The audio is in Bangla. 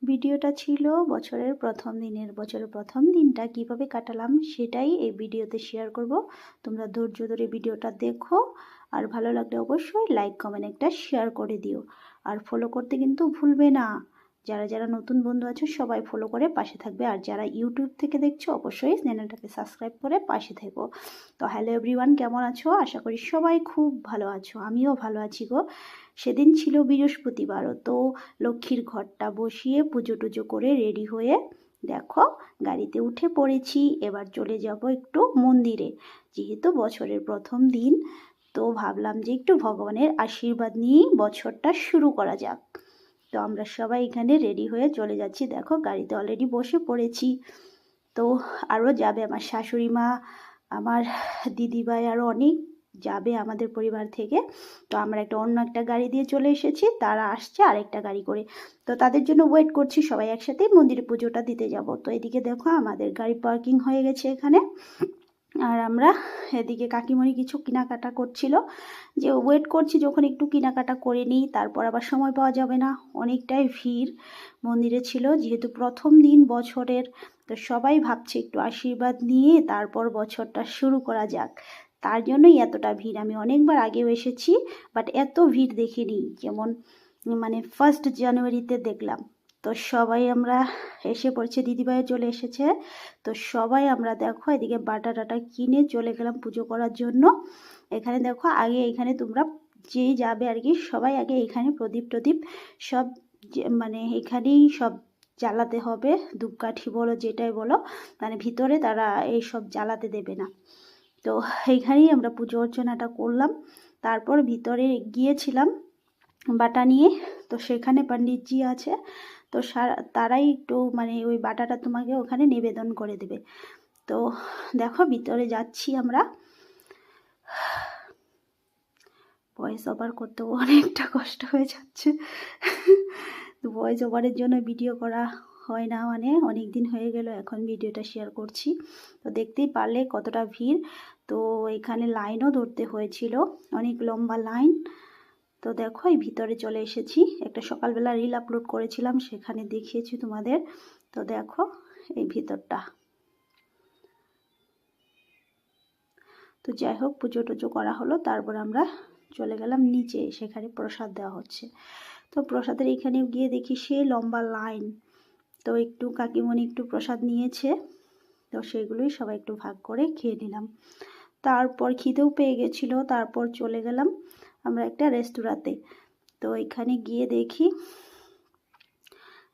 ভিডিওটা ছিল বছরের প্রথম দিনটা কিভাবে কাটালাম সেটাই এই ভিডিওতে শেয়ার করব। তোমরা ধৈর্য ধরে ভিডিওটা দেখো, আর ভালো লাগলে অবশ্যই লাইক কমেন্ট একটা শেয়ার করে দিও, আর ফলো করতে কিন্তু ভুলবে না। যারা যারা নতুন বন্ধু আছো সবাই ফলো করে পাশে থাকবে, আর যারা ইউটিউব থেকে দেখছো অবশ্যই চ্যানেলটাকে সাবস্ক্রাইব করে পাশে থেকো। তো হ্যালো এভরিওয়ান, কেমন আছো? আশা করি সবাই খুব ভালো আছো, আমিও ভালো আছি গো। সেদিন ছিল বৃহস্পতিবারও, তো লক্ষ্মীর ঘরটা বসিয়ে পুজো টুজো করে রেডি হয়ে দেখো গাড়িতে উঠে পড়েছি। এবার চলে যাব একটু মন্দিরে, যেহেতু বছরের প্রথম দিন, তো ভাবলাম যে একটু ভগবানের আশীর্বাদ নিয়েই বছরটা শুরু করা যাক। তো আমরা সবাই এখানে রেডি হয়ে চলে যাচ্ছি, দেখো গাড়িতে অলরেডি বসে পড়েছি। তো আরও যাবে আমার শাশুড়ি মা, আমার দিদিভাই, আরও অনেক যাবে আমাদের পরিবার থেকে। তো আমরা অন্য একটা গাড়ি দিয়ে চলে এসেছি, তারা আসছে আরেকটা গাড়ি করে। তো তাদের জন্য ওয়েট করছি, সবাই একসাথেই মন্দিরে পুজোটা দিতে যাব। তো এদিকে দেখো আমাদের গাড়ি পার্কিং হয়ে গেছে এখানে, আর আমরা এদিকে কাকিমণি কিছু কেনাকাটা করছিল, যে ওয়েট করছি যখন একটু কেনাকাটা করে নিই, তারপর আবার সময় পাওয়া যাবে না, অনেকটাই ভিড় মন্দিরে ছিল যেহেতু প্রথম দিন বছরের। তো সবাই ভাবছে একটু আশীর্বাদ নিয়ে তারপর বছরটা শুরু করা যাক, তার জন্যই এতটা ভিড়। আমি অনেকবার আগেও এসেছি, বাট এত ভিড় দেখিনি, যেমন মানে 1 জানুয়ারিতে দেখলাম। তো সবাই আমরা এসে পড়ছে, দিদিভাইও চলে এসেছে। তো সবাই আমরা দেখো এদিকে বাটা টাটা কিনে চলে গেলাম পুজো করার জন্য। এখানে দেখো আগে এখানে তোমরা যেই যাবে আর কি, সবাই আগে এখানে প্রদীপ টদীপ সব মানে এখানেই সব জ্বালাতে হবে, ধূপকাঠি বলো যেটাই বলো, মানে ভিতরে তারা এইসব জ্বালাতে দেবে না। তো এইখানেই আমরা পুজো অর্চনাটা করলাম, তারপর ভিতরে গিয়েছিলাম বাটা নিয়ে। তো সেখানে পণ্ডিতজি আছে, তো তারাই একটু মানে ওই বাটাটা তোমাকে ওখানে নিবেদন করে দেবে। তো দেখো ভিতরে যাচ্ছি আমরা। ভয়েস ওভার করতেও অনেকটা কষ্ট হয়ে যাচ্ছে, তো ভয়েস ওভারের জন্য ভিডিও করা হয় না, মানে অনেক দিন হয়ে গেল, এখন ভিডিওটা শেয়ার করছি। তো দেখতেই পারলে কতটা ভিড়। তো এখানে লাইনও ধরতে হয়েছিল, অনেক লম্বা লাইন। তো দেখো এই ভিতরে চলে এসেছি, একটা সকালবেলা রিল আপলোড করেছিলাম, সেখানে দেখিয়েছি তোমাদের। তো দেখো এই ভিতরটা। তো যাই হোক পুজো টুজো করা হলো, তারপর আমরা চলে গেলাম নিচে, সেখানে প্রসাদ দেওয়া হচ্ছে। তো প্রসাদের এখানে গিয়ে দেখি সে লম্বা লাইন। তো একটু কাকিমণি একটু প্রসাদ নিয়েছে, তো সেগুলোই সবাই একটু ভাগ করে খেয়ে নিলাম। তারপর খিদেও পেয়ে গেছিলো, তারপর চলে গেলাম আমরা একটা রেস্তোরাঁতে। তো এখানে গিয়ে দেখি